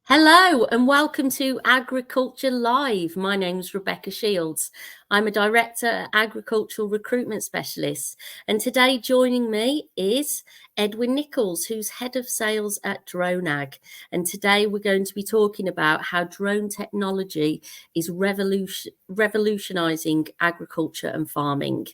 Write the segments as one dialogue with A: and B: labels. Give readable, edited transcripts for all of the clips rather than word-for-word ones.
A: Hello and welcome to Agriculture Live. My name's Rebecca Shields. I'm a director at Agricultural Recruitment Specialist, and today joining me is Edwin Nichols, who's head of sales at DroneAg. And today we're going to be talking about how drone technology is revolutionising agriculture and farming.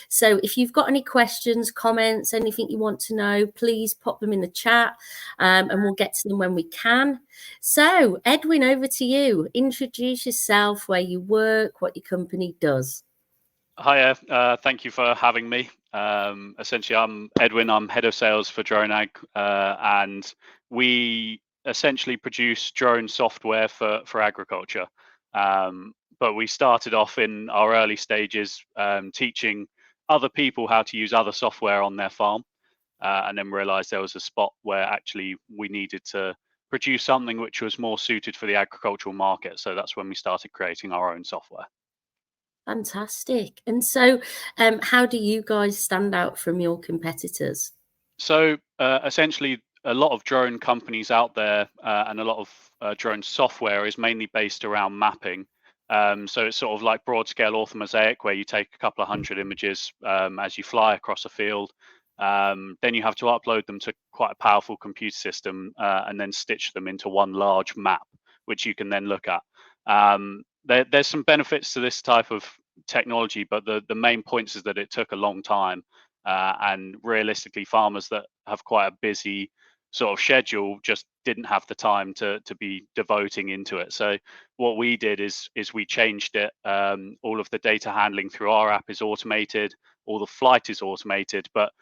A: So if you've got any questions, comments, anything you want to know, please pop them in the chat and we'll get to them when we can. So, Edwin, over to you. Introduce yourself, where you work, what your company does.
B: Hi, thank you for having me. Essentially, I'm Edwin. I'm head of sales for DroneAg, and we essentially produce drone software for agriculture. But we started off in our early stages teaching other people how to use other software on their farm, and then realized there was a spot where actually we needed to produce something which was more suited for the agricultural market. So that's when we started creating our own software.
A: Fantastic. And so, how do you guys stand out from your competitors?
B: So essentially, a lot of drone companies out there and a lot of drone software is mainly based around mapping. So it's sort of like broad scale orthomosaic, where you take a couple of hundred images as you fly across a field. Then you have to upload them to quite a powerful computer system and then stitch them into one large map, which you can then look at. There's some benefits to this type of technology, but the main points is that it took a long time. And realistically, farmers that have quite a busy sort of schedule just didn't have the time to be devoting into it. So what we did is we changed it. All of the data handling through our app is automated. All the flight is automated, but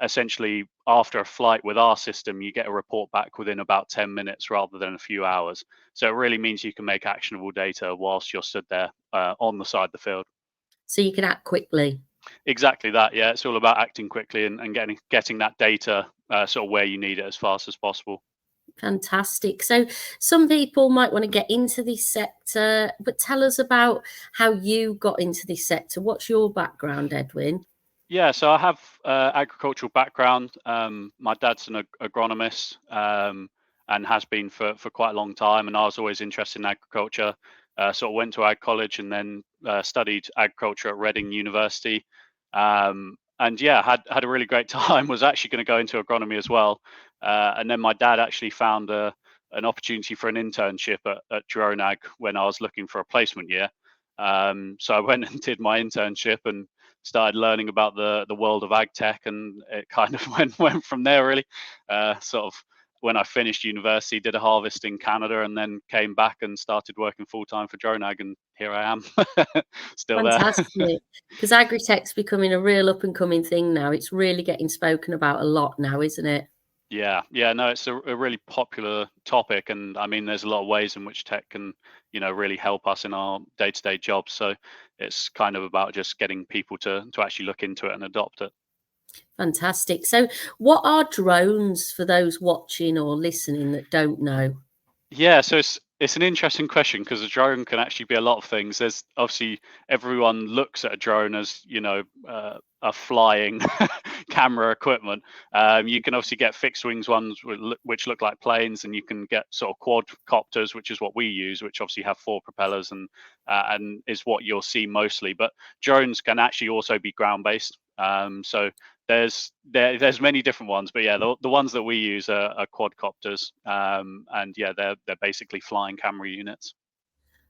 B: essentially after a flight with our system, you get a report back within about 10 minutes rather than a few hours. So it really means you can make actionable data whilst you're stood there on the side of the field.
A: So you can act quickly.
B: Exactly that. Yeah, it's all about acting quickly and getting that data sort of where you need it as fast as possible.
A: Fantastic. So some people might want to get into this sector, but tell us about how you got into this sector. What's your background, Edwin?
B: Yeah, so I have agricultural background. My dad's an agronomist and has been for quite a long time, and I was always interested in agriculture. Sort of went to ag college and then studied agriculture at Reading University. And yeah, had a really great time. Was actually going to go into agronomy as well, and then my dad actually found an opportunity for an internship at DroneAg when I was looking for a placement year. So I went and did my internship and started learning about the world of ag tech, and it kind of went from there really. Sort of when I finished university, did a harvest in Canada, and then came back and started working full time for DroneAg, and here I am, still there.
A: Fantastic. Because Agri-Tech's becoming a real up and coming thing now. It's really getting spoken about a lot now, isn't it?
B: Yeah, no, it's a really popular topic, and I mean, there's a lot of ways in which tech can, really help us in our day-to-day jobs. So it's kind of about just getting people to actually look into it and adopt it.
A: Fantastic. So what are drones for those watching or listening that don't know?
B: Yeah, so it's an interesting question because a drone can actually be a lot of things. There's obviously everyone looks at a drone as a flying camera equipment. You can obviously get fixed wings ones which look like planes, and you can get sort of quadcopters, which is what we use, which obviously have 4 propellers and is what you'll see mostly. But drones can actually also be ground based. So there's many different ones, but yeah, the ones that we use are quadcopters, and yeah, they're basically flying camera units.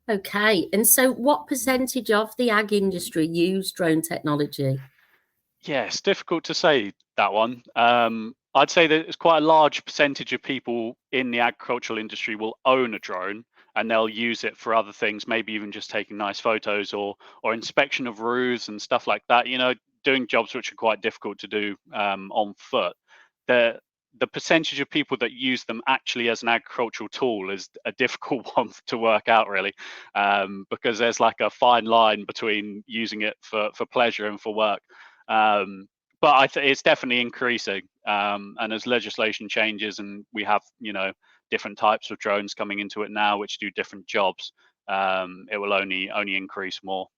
A: Okay. And so what percentage of the ag industry use drone technology?
B: Yeah, it's difficult to say that one. I'd say that it's quite a large percentage of people in the agricultural industry will own a drone and they'll use it for other things, maybe even just taking nice photos or inspection of roofs and stuff like that. Doing jobs which are quite difficult to do on foot. The percentage of people that use them actually as an agricultural tool is a difficult one to work out, really, because there's like a fine line between using it for pleasure and for work. But it's definitely increasing, and as legislation changes and we have different types of drones coming into it now which do different jobs, it will only increase more.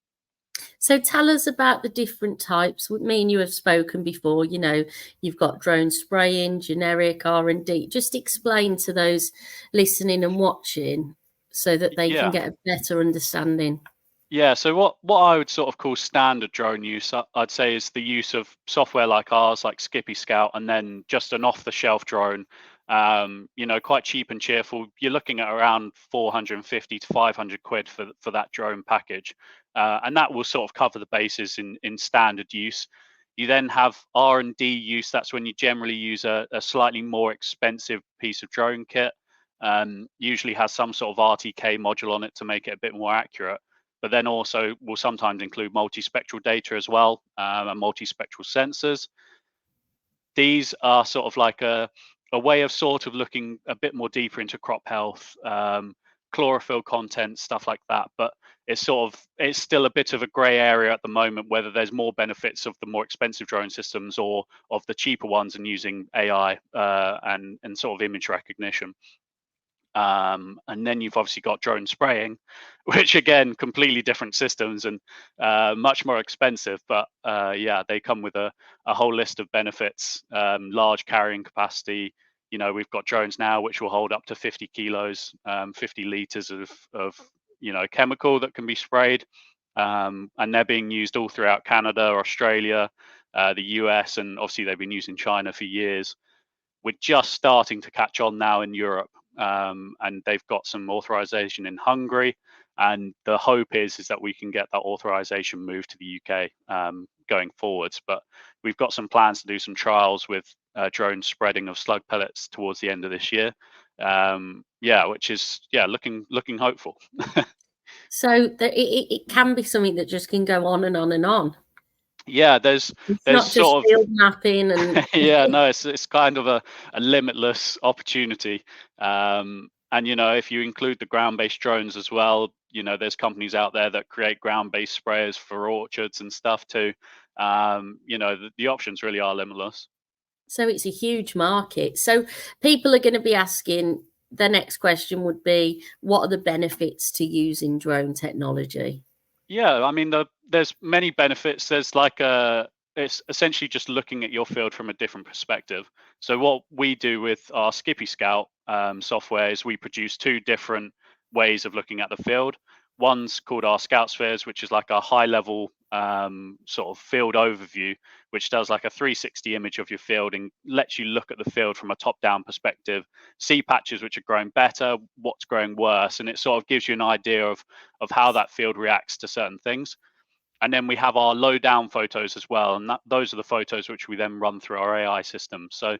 A: So tell us about the different types. Me and you have spoken before, you know, you've got drone spraying, generic R&D. Just explain to those listening and watching so that they can
B: Yeah.
A: get a better understanding.
B: Yeah, so what I would sort of call standard drone use, I'd say, is the use of software like ours, like Skippy Scout, and then just an off-the-shelf drone. Quite cheap and cheerful. You're looking at around 450 to 500 quid for that drone package, and that will sort of cover the bases in standard use. You then have R&D use. That's when you generally use a slightly more expensive piece of drone kit. Usually has some sort of RTK module on it to make it a bit more accurate, but then also will sometimes include multispectral data as well, and multispectral sensors. These are sort of like a way of sort of looking a bit more deeper into crop health, chlorophyll content, stuff like that. But it's still a bit of a gray area at the moment whether there's more benefits of the more expensive drone systems or of the cheaper ones and using AI and sort of image recognition. And then you've obviously got drone spraying, which again, completely different systems and much more expensive. But yeah, they come with a whole list of benefits, large carrying capacity. We've got drones now which will hold up to 50 kilos, 50 liters of chemical that can be sprayed. And they're being used all throughout Canada, Australia, the US, and obviously they've been used in China for years. We're just starting to catch on now in Europe, and they've got some authorization in Hungary. And the hope is that we can get that authorization moved to the UK going forwards. But we've got some plans to do some trials with drone spreading of slug pellets towards the end of this year. Which is looking hopeful.
A: So it can be something that just can go on and on and on.
B: Yeah, there's
A: It's
B: there's
A: not just
B: sort of
A: field mapping and
B: yeah, no, it's kind of a limitless opportunity. And if you include the ground-based drones as well, there's companies out there that create ground-based sprayers for orchards and stuff too. The options really are limitless.
A: so it's a huge market. So people are going to be asking, the next question would be, what are the benefits to using drone technology?
B: Yeah, I mean, there's many benefits. It's essentially just looking at your field from a different perspective. So what we do with our Skippy Scout software is we produce two different ways of looking at the field. One's called our Scout Spheres, which is like a high level sort of field overview, which does like a 360 image of your field and lets you look at the field from a top down perspective, see patches which are growing better, what's growing worse, and it sort of gives you an idea of how that field reacts to certain things. And then we have our low down photos as well, and those are the photos which we then run through our AI system. So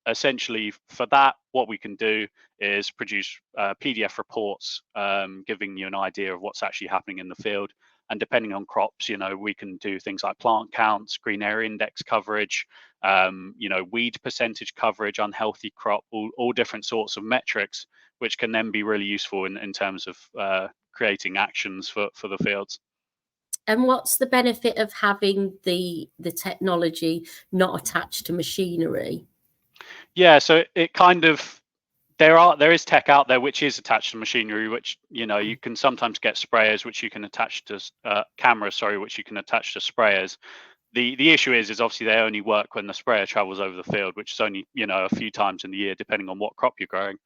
B: essentially for that, what we can do is produce PDF reports, giving you an idea of what's actually happening in the field. And depending on crops, we can do things like plant counts, green area index coverage, weed percentage coverage, unhealthy crop, all different sorts of metrics, which can then be really useful in terms of creating actions for the fields.
A: And what's the benefit of having the technology not attached to machinery?
B: Yeah, so it kind of there is tech out there which is attached to machinery, which you can sometimes get sprayers which you can attach to cameras, sorry, which you can attach to sprayers. The issue is obviously they only work when the sprayer travels over the field, which is only a few times in the year, depending on what crop you're growing.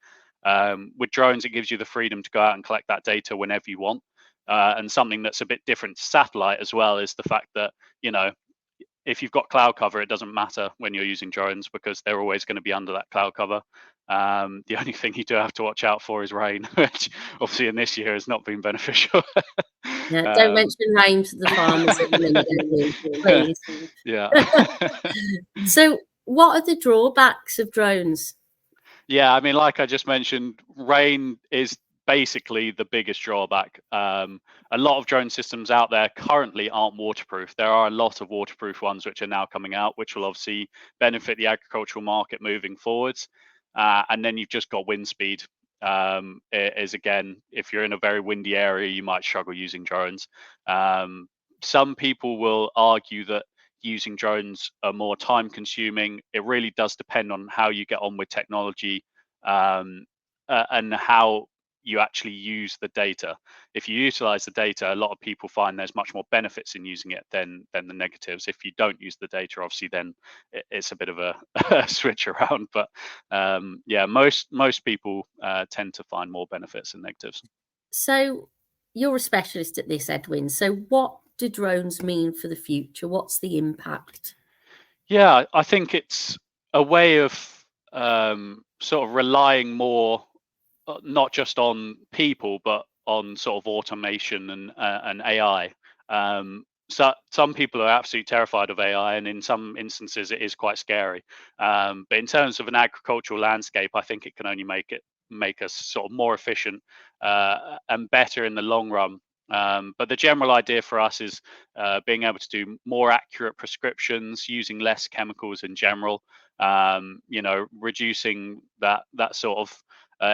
B: With drones, it gives you the freedom to go out and collect that data whenever you want. And something that's a bit different to satellite as well is the fact that if you've got cloud cover, it doesn't matter when you're using drones because they're always going to be under that cloud cover. The only thing you do have to watch out for is rain, which obviously in this year has not been beneficial.
A: Yeah, don't mention rain to the farmers at the minute, Edwin, please.
B: Yeah.
A: So what are the drawbacks of drones?
B: Yeah, I mean, like I just mentioned, rain is basically the biggest drawback. A lot of drone systems out there currently aren't waterproof. There are a lot of waterproof ones which are now coming out, which will obviously benefit the agricultural market moving forwards. And then you've just got wind speed. Is again, if you're in a very windy area, you might struggle using drones. Some people will argue that using drones are more time consuming. It really does depend on how you get on with technology, and how you actually use the data. If you utilize the data, a lot of people find there's much more benefits in using it than the negatives. If you don't use the data, obviously then it's a bit of a, a switch around. But yeah, most people tend to find more benefits than negatives.
A: So you're a specialist at this, Edwin. So what do drones mean for the future? What's the impact?
B: Yeah, I think it's a way of sort of relying more not just on people, but on sort of automation and AI. So some people are absolutely terrified of AI, and in some instances, it is quite scary. But in terms of an agricultural landscape, I think it can only make us sort of more efficient and better in the long run. But the general idea for us is being able to do more accurate prescriptions, using less chemicals in general. Reducing that sort of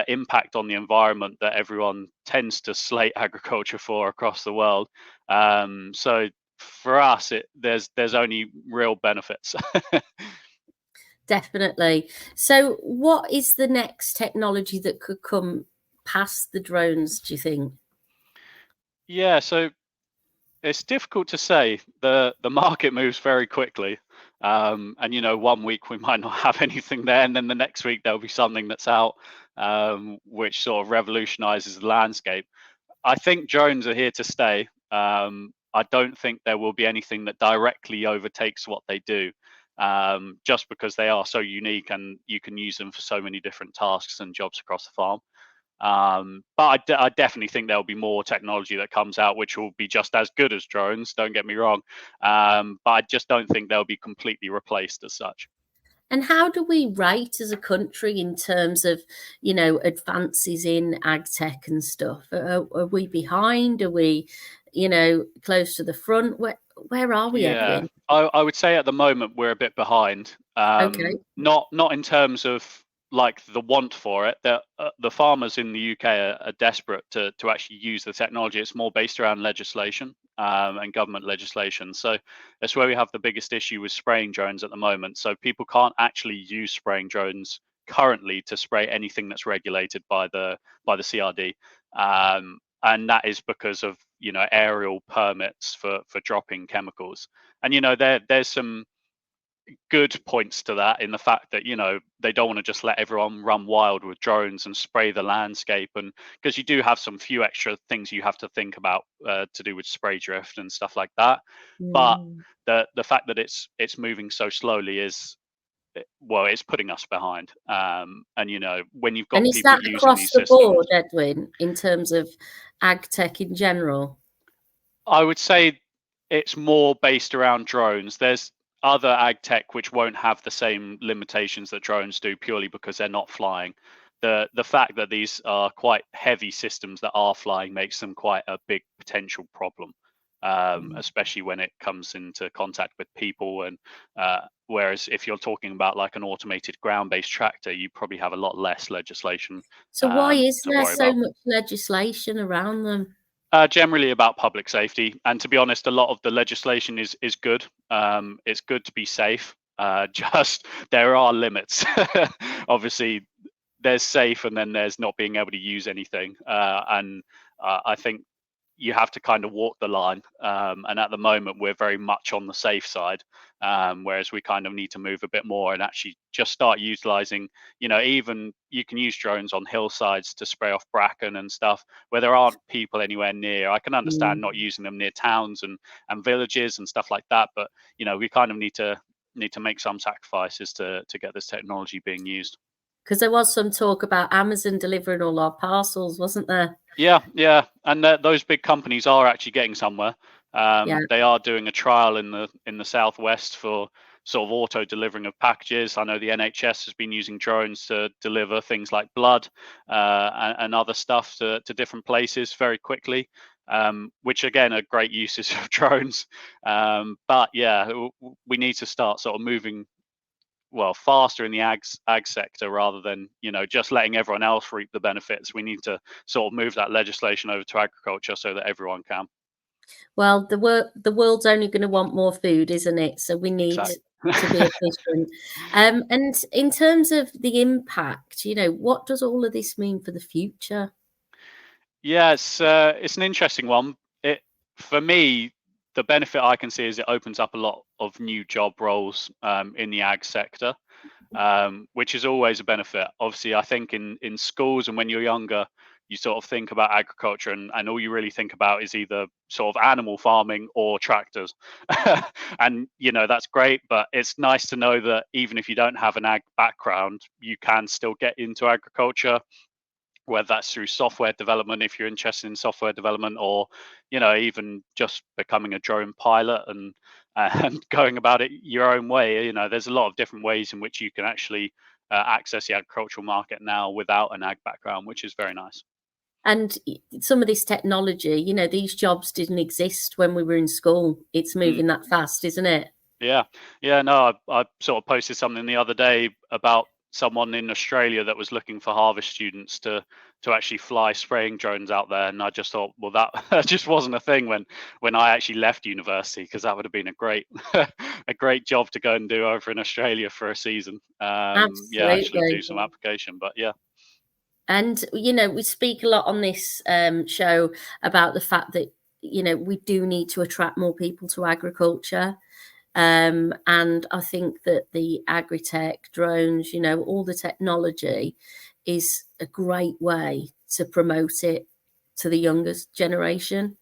B: impact on the environment that everyone tends to slate agriculture for across the world. So for us, there's only real benefits.
A: Definitely. So what is the next technology that could come past the drones, do you think?
B: Yeah, so it's difficult to say. The market moves very quickly. And 1 week we might not have anything there, and then the next week there'll be something that's out which sort of revolutionizes the landscape. I think drones are here to stay. I don't think there will be anything that directly overtakes what they do, just because they are so unique and you can use them for so many different tasks and jobs across the farm. But I definitely think there'll be more technology that comes out which will be just as good as drones. Don't get me wrong, but I just don't think they'll be completely replaced as such.
A: And how do we rate as a country in terms of, advances in ag tech and stuff? Are we behind? Are we, close to the front? Where are we,
B: Yeah,
A: Edwin?
B: I would say at the moment we're a bit behind.
A: Okay.
B: Not in terms of like the want for it. The farmers in the UK are desperate to actually use the technology. It's more based around legislation and government legislation. So that's where we have the biggest issue with spraying drones at the moment. So people can't actually use spraying drones currently to spray anything that's regulated by the CRD. And that is because of aerial permits for dropping chemicals. And there's some good points to that in the fact that they don't want to just let everyone run wild with drones and spray the landscape, and because you do have some few extra things you have to think about to do with spray drift and stuff like that. But
A: Mm.
B: the fact that it's moving so slowly is, well, it's putting us behind. And when you've
A: And
B: got
A: is
B: people
A: that
B: using
A: across
B: these
A: the board,
B: systems,
A: Edwin, in terms of ag tech in general?
B: I would say it's more based around drones. There's other ag tech which won't have the same limitations that drones do purely because they're not flying. The fact that these are quite heavy systems that are flying makes them quite a big potential problem,
A: Mm.
B: especially when it comes into contact with people. And whereas if you're talking about like an automated ground-based tractor, you probably have a lot less legislation
A: So why is
B: to
A: there
B: worry
A: so
B: about.
A: much legislation around them?
B: Generally about public safety, and to be honest, a lot of the legislation is good. It's good to be safe. Just there are limits. Obviously, there's safe, and then there's not being able to use anything. And I think you have to kind of walk the line. And at the moment, we're very much on the safe side, whereas we kind of need to move a bit more and actually just start utilizing, even you can use drones on hillsides to spray off bracken and stuff where there aren't people anywhere near. I can understand not
A: Mm.
B: using them near towns and villages and stuff like that, but we kind of need to make some sacrifices to get this technology being used.
A: Because there was some talk about Amazon delivering all our parcels, wasn't there?
B: Yeah, yeah, and those big companies are actually getting somewhere.
A: Yeah.
B: They are doing a trial in the southwest for sort of auto delivering of packages. I know the NHS has been using drones to deliver things like blood and other stuff to different places very quickly, which again are great uses of drones. But yeah, we need to start sort of moving faster in the ag sector rather than just letting everyone else reap the benefits. We need to sort of move that legislation over to agriculture so that everyone can.
A: Well, the world's only going to want more food, isn't it? So we need
B: Exactly.
A: to be efficient. And in terms of the impact, what does all of this mean for the future?
B: Yeah, it's an interesting one. It For me, the benefit I can see is it opens up a lot of new job roles in the ag sector, which is always a benefit. Obviously, I think in schools and when you're younger, you sort of think about agriculture, and all you really think about is either sort of animal farming or tractors. And that's great, but it's nice to know that even if you don't have an ag background, you can still get into agriculture, whether that's through software development if you're interested in software development, or even just becoming a drone pilot and and going about it your own way. There's a lot of different ways in which you can actually access the agricultural market now without an ag background, which is very nice.
A: And some of this technology, these jobs didn't exist when we were in school. It's
B: Mm.
A: moving that fast, isn't it?
B: Yeah, yeah, no, I sort of posted something the other day about someone in Australia that was looking for harvest students to actually fly spraying drones out there, and I just thought, well, that that just wasn't a thing when I actually left university, because that would have been a great a great job to go and do over in Australia for a season. Yeah, actually do
A: Absolutely.
B: some application, but yeah.
A: And, we speak a lot on this show about the fact that, we do need to attract more people to agriculture. And I think that the agri-tech, drones, all the technology is a great way to promote it to the youngest generation.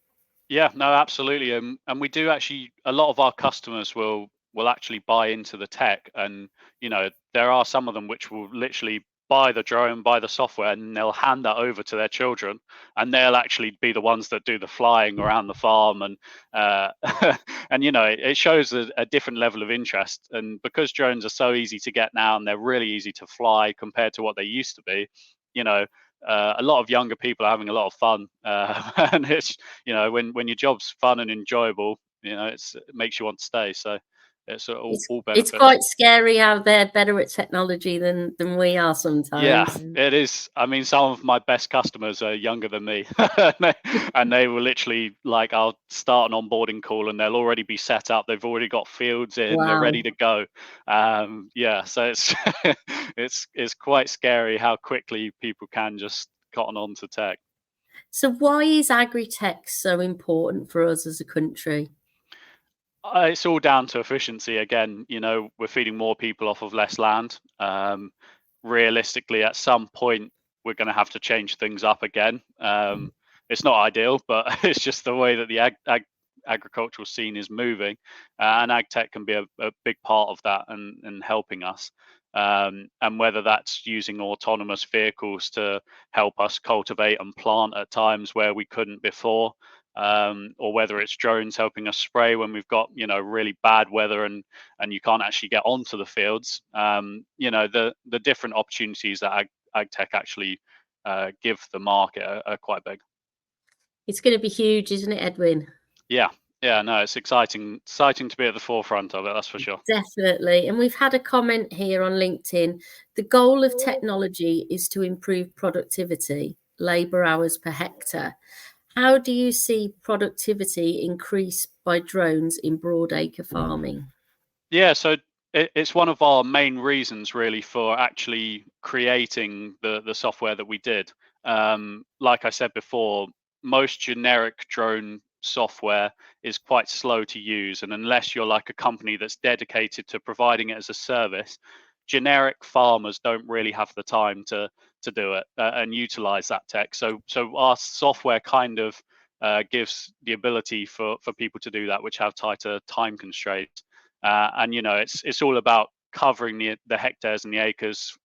B: Yeah, no, absolutely. And we do actually, a lot of our customers will actually buy into the tech, and there are some of them which will literally buy the drone, buy the software, and they'll hand that over to their children, and they'll actually be the ones that do the flying around the farm. And and it shows a different level of interest. And because drones are so easy to get now, and they're really easy to fly compared to what they used to be, you know a lot of younger people are having a lot of fun, and it's when your job's fun and enjoyable, it makes you want to stay. So it's all
A: It's
B: benefits.
A: quite scary how they're better at technology than we are
B: Yeah,
A: sometimes.
B: it is. I mean, some of my best customers are younger than me, and they will literally, like, I'll start an onboarding call and they'll already be set up. They've already got fields in, they're ready
A: Wow.
B: to go. Yeah, so it's it's quite scary how quickly people can just cotton on to tech.
A: So why is agri-tech so important for us as a country?
B: It's all down to efficiency again. We're feeding more people off of less land. Realistically, at some point, we're going to have to change things up again. It's not ideal, but it's just the way that the agricultural scene is moving, and ag tech can be a big part of that, and helping us. And whether that's using autonomous vehicles to help us cultivate and plant at times where we couldn't before, or whether it's drones helping us spray when we've got really bad weather, and you can't actually get onto the fields. The different opportunities that ag tech actually give the market are quite big.
A: It's going to be huge, isn't it, Edwin?
B: Yeah, yeah, no, it's exciting to be at the forefront of it. That's for sure.
A: Definitely. And we've had a comment here on LinkedIn. The goal of technology is to improve productivity, labour hours per hectare. How do you see productivity increase by drones in broadacre farming?
B: Yeah, so it's one of our main reasons really for actually creating the software that we did. Like I said before, most generic drone software is quite slow to use, and unless you're like a company that's dedicated to providing it as a service, generic farmers don't really have the time to do it and utilize that tech. So our software kind of gives the ability for people to do that, which have tighter time constraints. And it's all about covering the hectares and the acres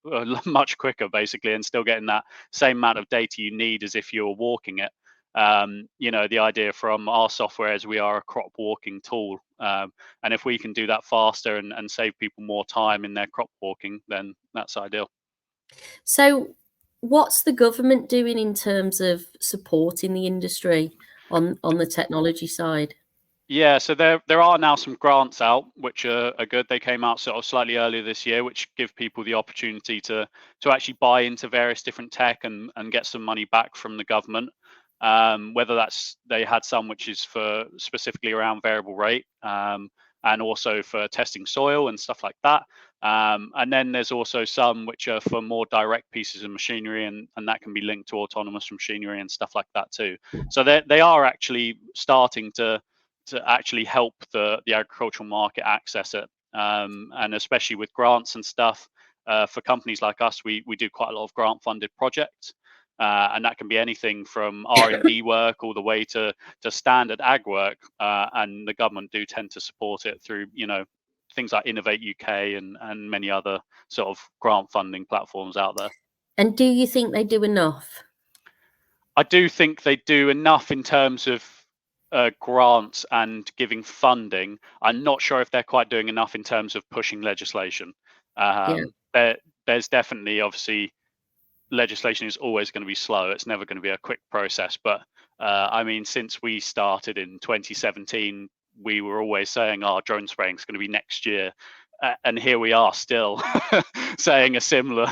B: much quicker, basically, and still getting that same amount of data you need as if you were walking it. The idea from our software is we are a crop walking tool, and if we can do that faster and save people more time in their crop walking, then that's ideal.
A: So, what's the government doing in terms of supporting the industry on the technology side?
B: Yeah, so there are now some grants out which are good. They came out sort of slightly earlier this year, which give people the opportunity to actually buy into various different tech and get some money back from the government. Whether that's, they had some which is for specifically around variable rate, and also for testing soil and stuff like that. And then there's also some which are for more direct pieces of machinery, and that can be linked to autonomous machinery and stuff like that too. So they are actually starting to actually help the agricultural market access it, and especially with grants and stuff. For companies like us, we do quite a lot of grant funded projects. And that can be anything from R&D work all the way to standard ag work, and the government do tend to support it through, things like Innovate UK and many other sort of grant funding platforms out there.
A: And do you think they do enough?
B: I do think they do enough in terms of grants and giving funding. I'm not sure if they're quite doing enough in terms of pushing legislation.
A: Yeah.
B: There's definitely, obviously, legislation is always going to be slow. It's never going to be a quick process. But I mean, since we started in 2017, we were always saying, "Oh, drone spraying is going to be next year," and here we are still saying a similar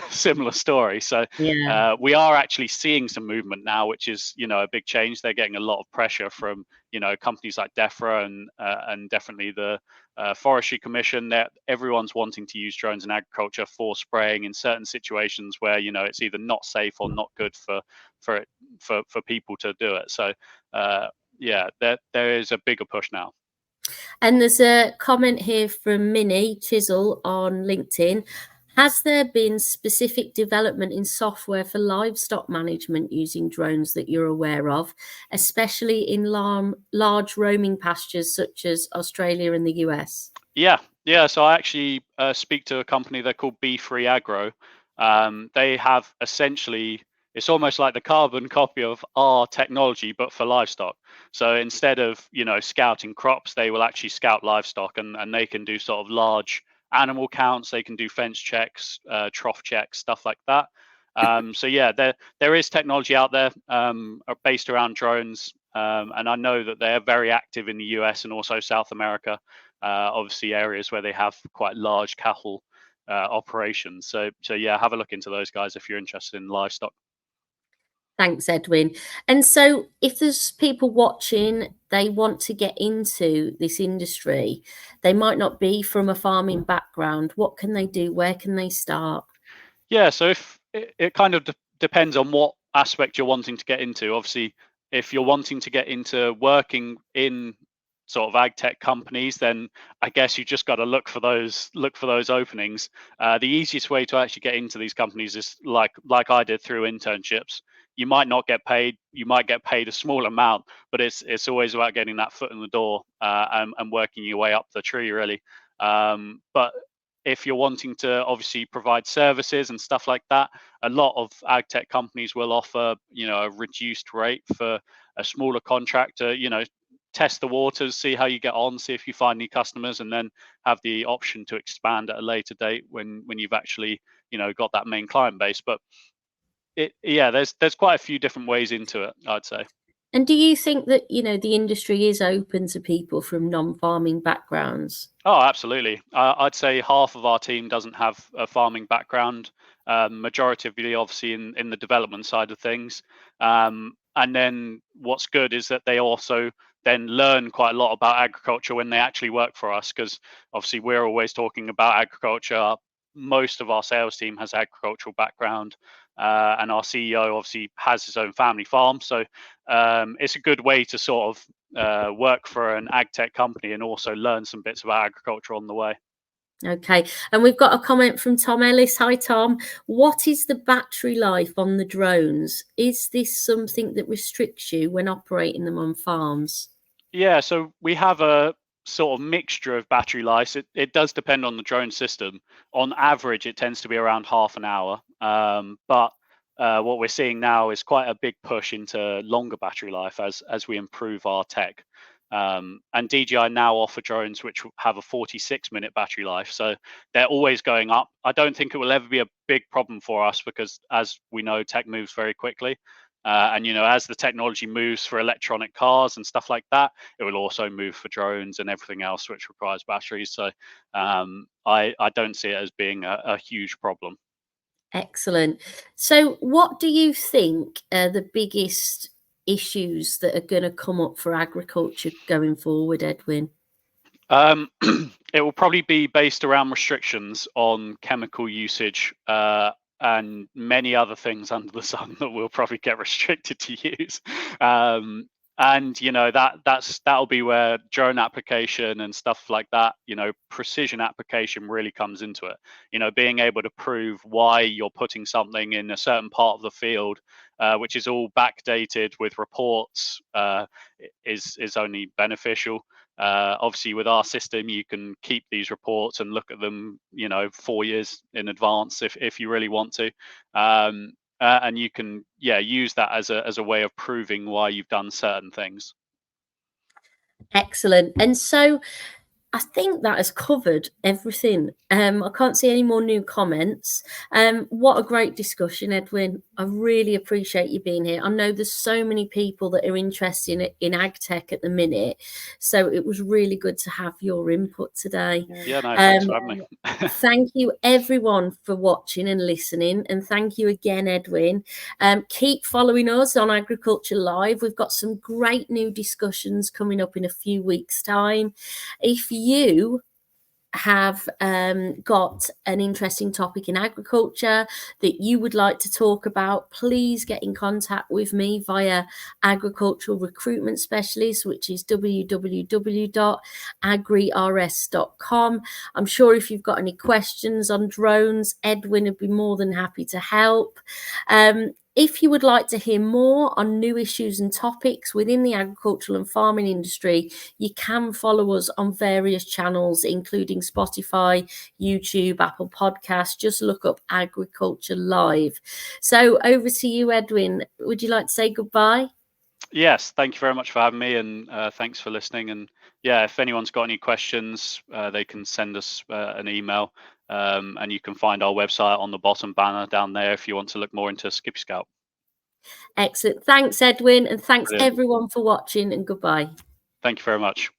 B: story. So
A: Yeah.
B: we are actually seeing some movement now, which is, a big change. They're getting a lot of pressure from, companies like DEFRA and definitely the Forestry Commission. That everyone's wanting to use drones in agriculture for spraying in certain situations where, it's either not safe or not good for people to do it. So yeah, there is a bigger push now.
A: And there's a comment here from Minnie Chisel on LinkedIn. Has there been specific development in software for livestock management using drones that you're aware of, especially in large roaming pastures such as Australia and the US?
B: Yeah. So I actually speak to a company. They're called B3 Agro. They have essentially, it's almost like the carbon copy of our technology, but for livestock. So instead of, scouting crops, they will actually scout livestock, and they can do sort of large animal counts. They can do fence checks, trough checks, stuff like that. So yeah, there is technology out there based around drones. And I know that they're very active in the US and also South America. Obviously, areas where they have quite large cattle operations. So yeah, have a look into those guys if you're interested in livestock.
A: Thanks, Edwin. And so, if there's people watching, they want to get into this industry, they might not be from a farming background. What can they do? Where can they start?
B: Yeah, so if it kind of depends on what aspect you're wanting to get into. Obviously, if you're wanting to get into working in sort of ag tech companies, then I guess you just got to look for those openings. The easiest way to actually get into these companies is like I did, through internships. You might not get paid. You might get paid a small amount, but it's always about getting that foot in the door, and working your way up the tree, really. But if you're wanting to obviously provide services and stuff like that, a lot of ag tech companies will offer, a reduced rate for a smaller contractor. Test the waters, see how you get on, see if you find any customers, and then have the option to expand at a later date when you've actually, got that main client base. But there's quite a few different ways into it, I'd say.
A: And do you think that, the industry is open to people from non-farming backgrounds?
B: Oh, absolutely. I'd say half of our team doesn't have a farming background. Majority of the, obviously, in the development side of things. And then what's good is that they also then learn quite a lot about agriculture when they actually work for us, because obviously we're always talking about agriculture. Most of our sales team has agricultural background, and our CEO obviously has his own family farm. So it's a good way to sort of work for an ag tech company and also learn some bits about agriculture on the way.
A: Okay. And we've got a comment from Tom Ellis. Hi, Tom. What is the battery life on the drones? Is this something that restricts you when operating them on farms?
B: Yeah, so we have a sort of mixture of battery life. It does depend on the drone system. On average, it tends to be around half an hour. But what we're seeing now is quite a big push into longer battery life as we improve our tech. And DJI now offer drones which have a 46-minute battery life. So they're always going up. I don't think it will ever be a big problem for us because, as we know, tech moves very quickly. And as the technology moves for electronic cars and stuff like that, it will also move for drones and everything else which requires batteries. So I don't see it as being a huge problem.
A: Excellent. So, what do you think are the biggest issues that are going to come up for agriculture going forward, Edwin?
B: It will probably be based around restrictions on chemical usage and many other things under the sun that we'll probably get restricted to use. And that'll be where drone application and stuff like that, precision application really comes into it. Being able to prove why you're putting something in a certain part of the field, which is all backdated with reports, is only beneficial. Obviously, with our system, you can keep these reports and look at them, 4 years in advance if you really want to, and you can, use that as a way of proving why you've done certain things.
A: Excellent. And so I think that has covered everything. I can't see any more new comments. What a great discussion, Edwin. I really appreciate you being here. I know there's so many people that are interested in ag tech at the minute, so it was really good to have your input today.
B: Yeah, no, thanks for having me.
A: Thank you everyone for watching and listening, and thank you again, Edwin. Keep following us on AgriCulture Live. We've got some great new discussions coming up in a few weeks' time. If you have got an interesting topic in agriculture that you would like to talk about, please get in contact with me via Agricultural Recruitment Specialist, which is www.agrirs.com. I'm sure if you've got any questions on drones, Edwin would be more than happy to help. If you would like to hear more on new issues and topics within the agricultural and farming industry, you can follow us on various channels, including Spotify, YouTube, Apple Podcasts. Just look up AgriCulture Live. So over to you, Edwin. Would you like to say goodbye?
B: Yes, thank you very much for having me, and thanks for listening. And yeah, if anyone's got any questions, they can send us an email, and you can find our website on the bottom banner down there if you want to look more into Skippy Scout.
A: Excellent. Thanks, Edwin, and thanks
B: Brilliant.
A: everyone for watching, and goodbye.
B: Thank you very much.